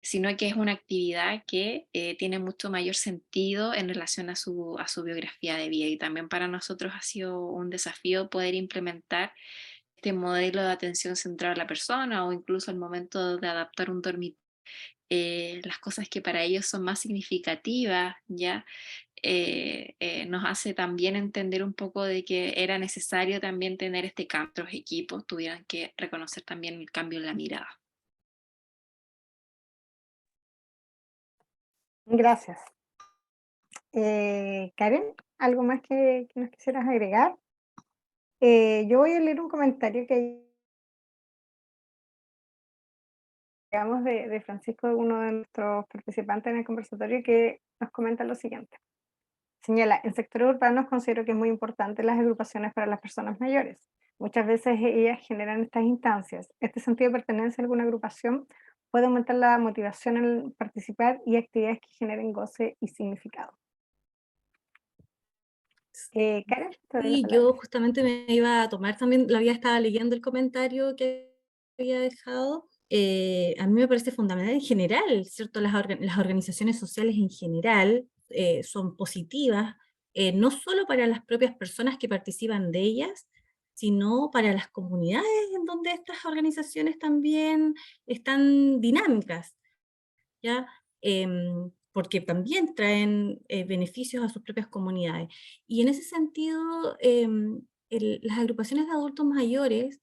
sino que es una actividad que tiene mucho mayor sentido en relación a su biografía de vida. Y también para nosotros ha sido un desafío poder implementar este modelo de atención centrada a la persona o incluso al momento de adaptar un dormitorio las cosas que para ellos son más significativas, ¿ya? Nos hace también entender un poco de que era necesario también tener este cambio, los equipos tuvieran que reconocer también el cambio en la mirada. Gracias. Karen, ¿algo más que nos quisieras agregar? Yo voy a leer un comentario que llegamos de Francisco, uno de nuestros participantes en el conversatorio, que nos comenta lo siguiente. Señala, en sectores urbanos considero que es muy importante las agrupaciones para las personas mayores. Muchas veces ellas generan estas instancias. Este sentido de pertenencia a alguna agrupación puede aumentar la motivación en participar y actividades que generen goce y significado. Karen, te doy la Y palabra. yo justamente me iba a tomar también, la había estado leyendo el comentario que había dejado. A mí me parece fundamental en general, ¿cierto? Las organizaciones sociales en general son positivas, no solo para las propias personas que participan de ellas, sino para las comunidades en donde estas organizaciones también están dinámicas, ¿ya? Porque también traen beneficios a sus propias comunidades. Y en ese sentido, las agrupaciones de adultos mayores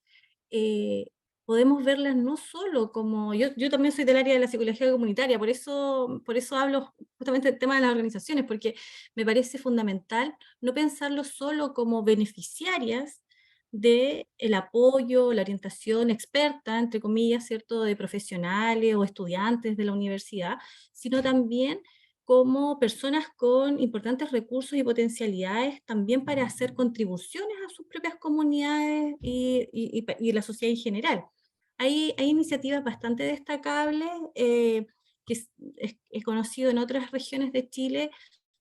podemos verlas no solo como, yo también soy del área de la psicología comunitaria, por eso hablo justamente del tema de las organizaciones, porque me parece fundamental no pensarlo solo como beneficiarias de el apoyo, la orientación experta, entre comillas, ¿cierto?, de profesionales o estudiantes de la universidad, sino también como personas con importantes recursos y potencialidades también para hacer contribuciones a sus propias comunidades y la sociedad en general. Hay iniciativas bastante destacables que he conocido en otras regiones de Chile,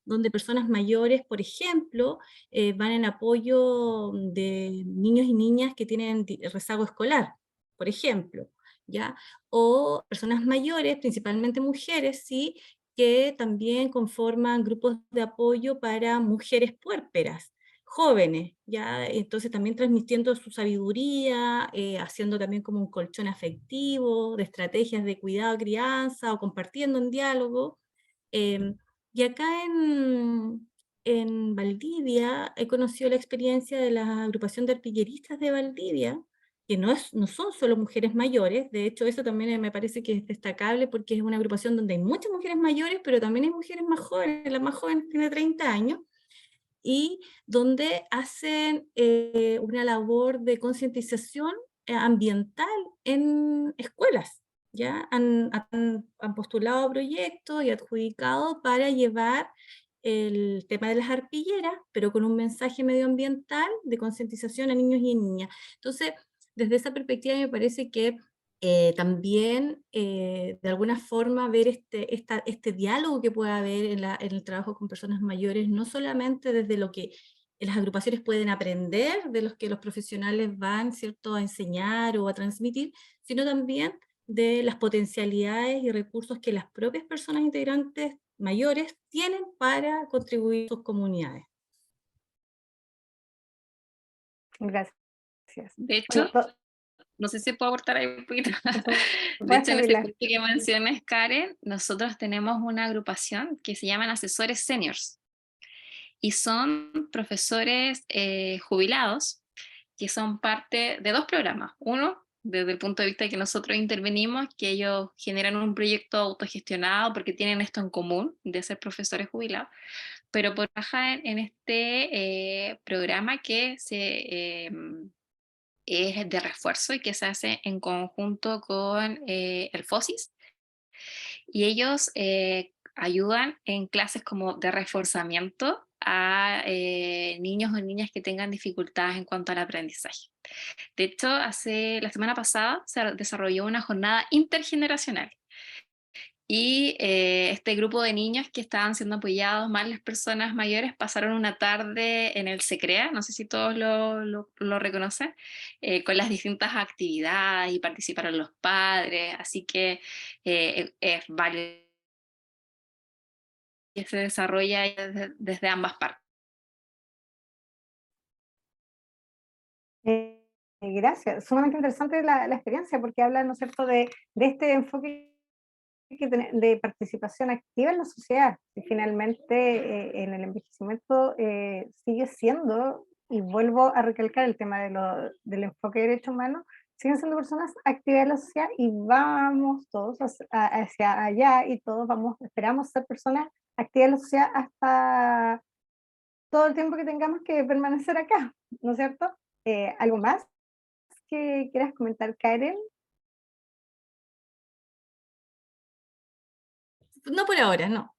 donde personas mayores, por ejemplo, van en apoyo de niños y niñas que tienen rezago escolar, por ejemplo, ¿ya? O personas mayores, principalmente mujeres, ¿sí?, que también conforman grupos de apoyo para mujeres puérperas, jóvenes, ¿ya? Entonces también transmitiendo su sabiduría, haciendo también como un colchón afectivo, de estrategias de cuidado, crianza, o compartiendo en diálogo. em, y acá en Valdivia he conocido la experiencia de la agrupación de artilleristas de Valdivia, que no son solo mujeres mayores, de hecho eso también me parece que es destacable porque es una agrupación donde hay muchas mujeres mayores, pero también hay mujeres más jóvenes, la más joven tiene 30 años, y donde hacen una labor de concientización ambiental en escuelas. ¿Ya? Han postulado proyectos y adjudicado para llevar el tema de las arpilleras, pero con un mensaje medioambiental de concientización a niños y niñas. Entonces, desde esa perspectiva me parece que también de alguna forma ver este diálogo que puede haber en el trabajo con personas mayores, no solamente desde lo que las agrupaciones pueden aprender, de los que los profesionales van, ¿cierto?, a enseñar o a transmitir, sino también de las potencialidades y recursos que las propias personas integrantes mayores tienen para contribuir a sus comunidades. Gracias. De Bueno, hecho, no sé si puedo aportar ahí un poquito. por De hecho, supuesto, en ese Pilar. punto que mencionas, Karen, nosotros tenemos una agrupación que se llaman asesores seniors y son profesores jubilados que son parte de dos programas. Uno, desde el punto de vista de que nosotros intervenimos, que ellos generan un proyecto autogestionado porque tienen esto en común de ser profesores jubilados, pero por trabajar en este programa que es de refuerzo y que se hace en conjunto con el FOSIS, y ellos ayudan en clases como de reforzamiento a niños o niñas que tengan dificultades en cuanto al aprendizaje. De hecho, la semana pasada se desarrolló una jornada intergeneracional y este grupo de niños que estaban siendo apoyados, más las personas mayores, pasaron una tarde en el SECREA, no sé si todos lo reconocen, con las distintas actividades, y participaron los padres, así que es válido que se desarrolla desde ambas partes. Gracias, sumamente interesante la experiencia porque habla, ¿no es cierto?, de este enfoque que tener de participación activa en la sociedad. Y finalmente, en el envejecimiento sigue siendo, y vuelvo a recalcar el tema del enfoque de derechos humanos, siguen siendo personas activas en la sociedad y vamos todos hacia allá y todos esperamos ser personas activas en la sociedad hasta todo el tiempo que tengamos que permanecer acá, ¿no es cierto? ¿Algo más que quieras comentar, Karen? No por ahora, no.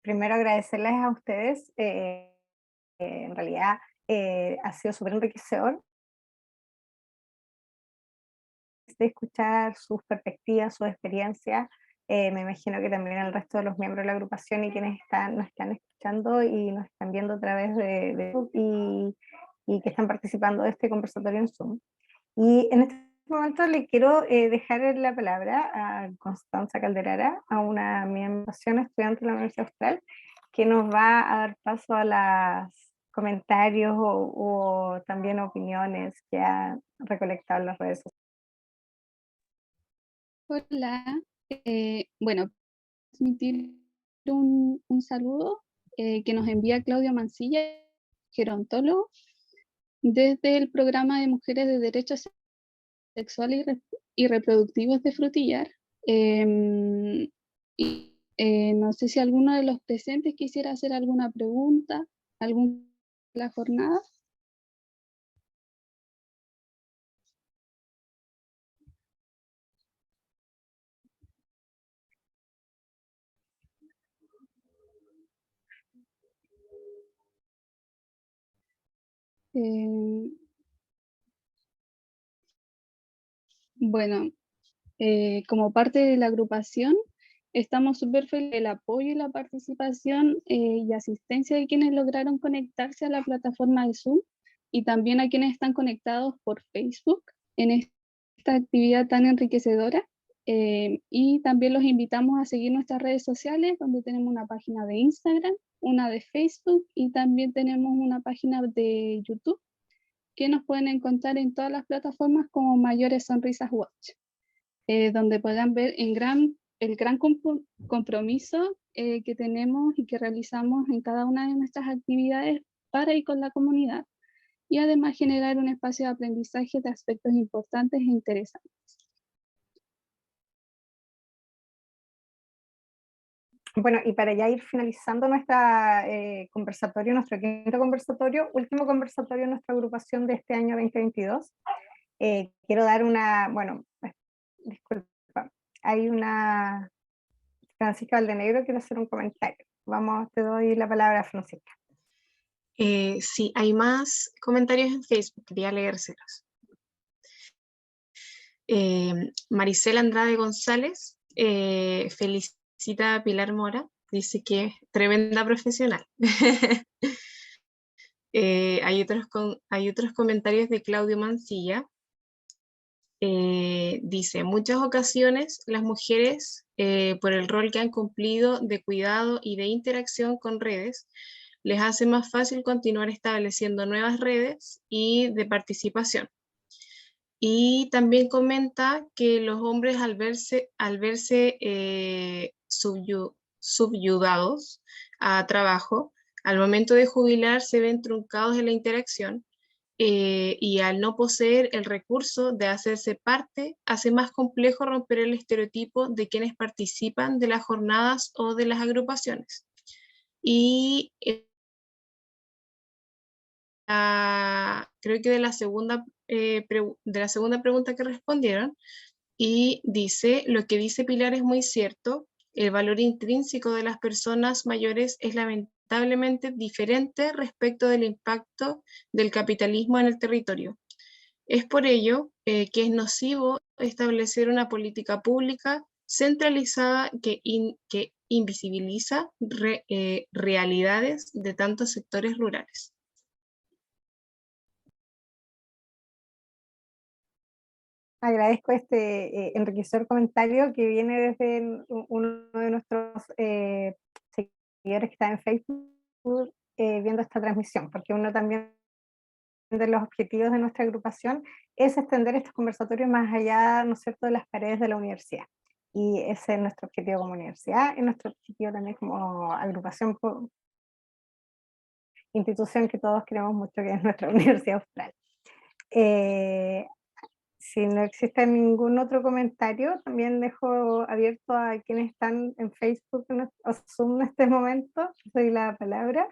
Primero agradecerles a ustedes, en realidad ha sido súper enriquecedor de escuchar sus perspectivas, sus experiencias. Me imagino que también el resto de los miembros de la agrupación y quienes nos están escuchando y nos están viendo a través de YouTube y que están participando de este conversatorio en Zoom. Y en este momento le quiero dejar la palabra a Constanza Calderara, a una miembro estudiante de la Universidad Austral, que nos va a dar paso a los comentarios o también opiniones que ha recolectado en las redes sociales. Hola, bueno, transmitir un saludo que nos envía Claudio Mancilla, gerontólogo, desde el programa de Mujeres de Derechos Sexuales y Reproductivos de Frutillar. No sé si alguno de los presentes quisiera hacer alguna pregunta, alguna de la jornada. Eh, bueno, como parte de la agrupación, estamos súper felices del apoyo y la participación y asistencia de quienes lograron conectarse a la plataforma de Zoom y también a quienes están conectados por Facebook en esta actividad tan enriquecedora. Y también los invitamos a seguir nuestras redes sociales, donde tenemos una página de Instagram, una de Facebook y también tenemos una página de YouTube que nos pueden encontrar en todas las plataformas como Mayores Sonrisas Watch. Donde puedan ver el gran compromiso que tenemos y que realizamos en cada una de nuestras actividades para y con la comunidad, y además generar un espacio de aprendizaje de aspectos importantes e interesantes. Bueno, y para ya ir finalizando nuestra conversatorio, nuestro quinto conversatorio, último conversatorio de nuestra agrupación de este año 2022, quiero dar disculpa, hay una, Francisca Valdenegro quiere hacer un comentario. Vamos, te doy la palabra, Francisca. Sí, hay más comentarios en Facebook, quería leérselos. Maricela Andrade González felicita a Pilar Mora, dice que es tremenda profesional. Hay otros comentarios de Claudio Mancilla. Dice, en muchas ocasiones las mujeres, por el rol que han cumplido de cuidado y de interacción con redes, les hace más fácil continuar estableciendo nuevas redes y de participación. Y también comenta que los hombres al verse subyugados a trabajo, al momento de jubilar se ven truncados en la interacción y al no poseer el recurso de hacerse parte, hace más complejo romper el estereotipo de quienes participan de las jornadas o de las agrupaciones. Y creo que de la segunda pregunta que respondieron, y dice, lo que dice Pilar es muy cierto, el valor intrínseco de las personas mayores es lamentablemente diferente respecto del impacto del capitalismo en el territorio. Es por ello que es nocivo establecer una política pública centralizada que invisibiliza realidades de tantos sectores rurales. Agradezco este enriquecedor comentario que viene desde uno de nuestros seguidores que está en Facebook viendo esta transmisión, porque uno también de los objetivos de nuestra agrupación es extender estos conversatorios más allá, ¿no es cierto?, de las paredes de la universidad. Y ese es nuestro objetivo como universidad, y nuestro objetivo también como agrupación, institución que todos queremos mucho, que es nuestra Universidad Austral. Si no existe ningún otro comentario, también dejo abierto a quienes están en Facebook o Zoom en este momento. Doy la palabra.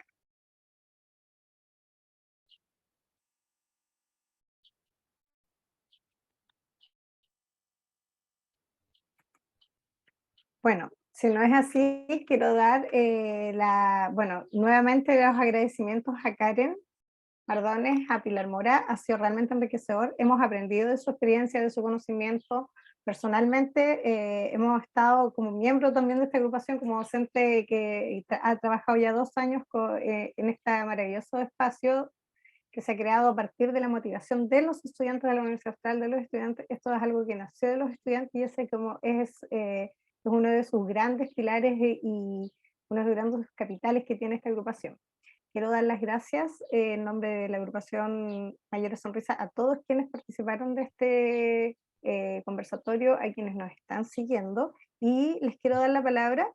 Bueno, si no es así, quiero dar nuevamente los agradecimientos a Karen Mardones, a Pilar Mora. Ha sido realmente enriquecedor. Hemos aprendido de su experiencia, de su conocimiento. Personalmente, hemos estado como miembro también de esta agrupación, como docente que ha trabajado ya 2 años en este maravilloso espacio que se ha creado a partir de la motivación de los estudiantes de la Universidad Austral, de los estudiantes. Esto es algo que nació de los estudiantes y ese como es uno de sus grandes pilares y uno de los grandes capitales que tiene esta agrupación. Quiero dar las gracias en nombre de la agrupación Mayores Sonrisas a todos quienes participaron de este conversatorio, a quienes nos están siguiendo, y les quiero dar la palabra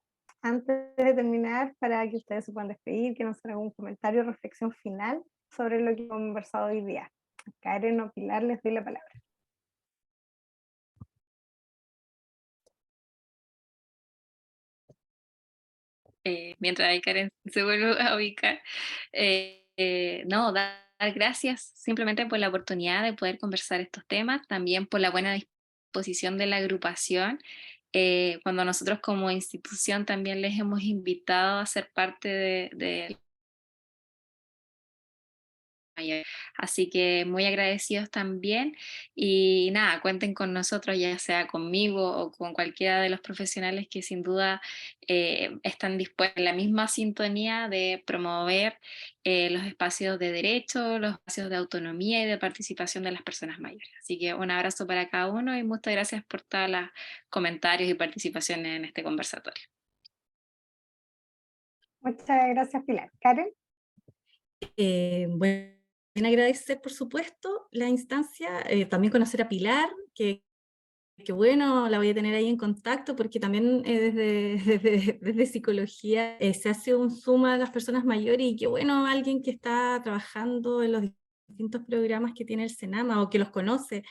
antes de terminar para que ustedes se puedan despedir, que nos hagan algún comentario o reflexión final sobre lo que hemos conversado hoy día. Karen o Pilar, les doy la palabra. Mientras ahí Karen se vuelve a ubicar. No, dar gracias simplemente por la oportunidad de poder conversar estos temas, también por la buena disposición de la agrupación. Cuando nosotros como institución también les hemos invitado a ser parte de así que muy agradecidos también y nada, cuenten con nosotros ya sea conmigo o con cualquiera de los profesionales que sin duda están dispuestos en la misma sintonía de promover los espacios de derecho, los espacios de autonomía y de participación de las personas mayores. Así que un abrazo para cada uno y muchas gracias por todos los comentarios y participaciones en este conversatorio. Muchas gracias, Pilar. Karen. Bueno, agradecer, por supuesto, la instancia, también conocer a Pilar, que bueno, la voy a tener ahí en contacto, porque también desde psicología se hace un zoom a las personas mayores, y qué bueno, alguien que está trabajando en los distintos programas que tiene el Senama, o que los conoce,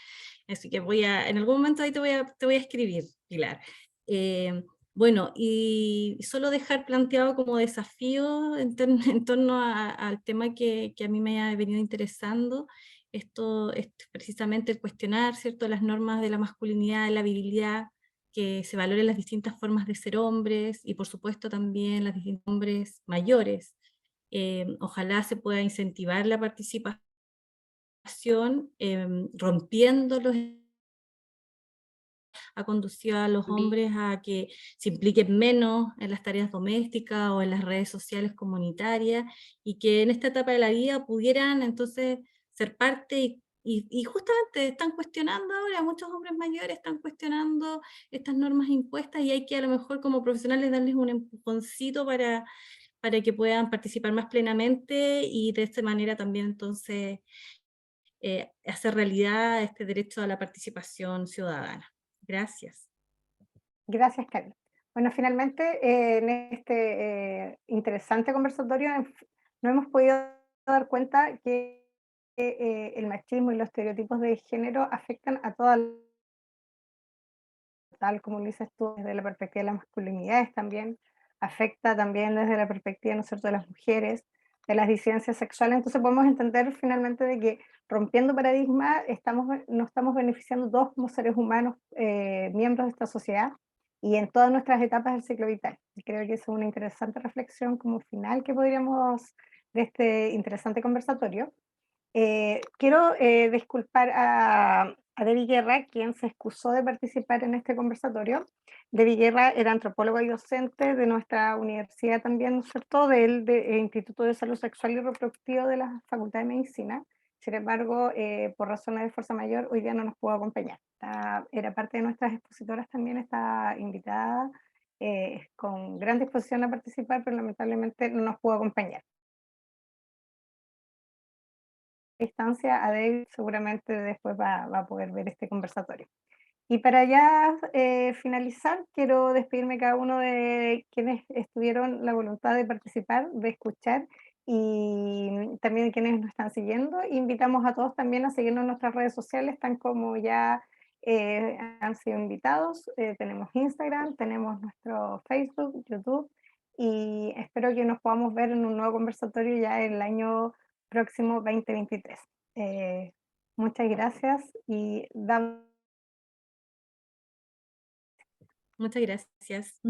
así que en algún momento ahí te voy a escribir, Pilar. Bueno, y solo dejar planteado como desafío en torno al tema que a mí me ha venido interesando, esto es precisamente el cuestionar, ¿cierto?, las normas de la masculinidad, de la virilidad, que se valoren las distintas formas de ser hombres, y por supuesto también las distintos hombres mayores. Ojalá se pueda incentivar la participación, rompiendo los ha conducido a los hombres a que se impliquen menos en las tareas domésticas o en las redes sociales comunitarias, y que en esta etapa de la vida pudieran entonces ser parte y justamente están cuestionando ahora, muchos hombres mayores están cuestionando estas normas impuestas, y hay que a lo mejor como profesionales darles un empujoncito para que puedan participar más plenamente, y de esta manera también entonces hacer realidad este derecho a la participación ciudadana. Gracias. Gracias, Karen. Bueno, finalmente en este interesante conversatorio no hemos podido dar cuenta que el machismo y los estereotipos de género afectan a todas, tal como lo dices tú, desde la perspectiva de las masculinidades también, afecta también desde la perspectiva, ¿no es cierto?, de las mujeres, de las disidencias sexuales. Entonces podemos entender finalmente de que rompiendo paradigmas nos estamos beneficiando todos como seres humanos, miembros de esta sociedad, y en todas nuestras etapas del ciclo vital. Y creo que es una interesante reflexión como final que podríamos de este interesante conversatorio. Quiero disculpar a Debbie Guerra, quien se excusó de participar en este conversatorio. Debbie Guerra era antropóloga y docente de nuestra universidad también, ¿no es cierto?, del Instituto de Salud Sexual y Reproductiva de la Facultad de Medicina. Sin embargo, por razones de fuerza mayor, hoy día no nos pudo acompañar. Era parte de nuestras expositoras también, está invitada, con gran disposición a participar, pero lamentablemente no nos pudo acompañar. instancia, Adel seguramente después va a poder ver este conversatorio. Y para ya finalizar, quiero despedirme cada uno de quienes estuvieron la voluntad de participar, de escuchar y también de quienes nos están siguiendo. Invitamos a todos también a seguirnos en nuestras redes sociales, tan como ya han sido invitados. Tenemos Instagram, tenemos nuestro Facebook, YouTube y espero que nos podamos ver en un nuevo conversatorio ya el año próximo 2023. Muchas gracias y damos Muchas gracias.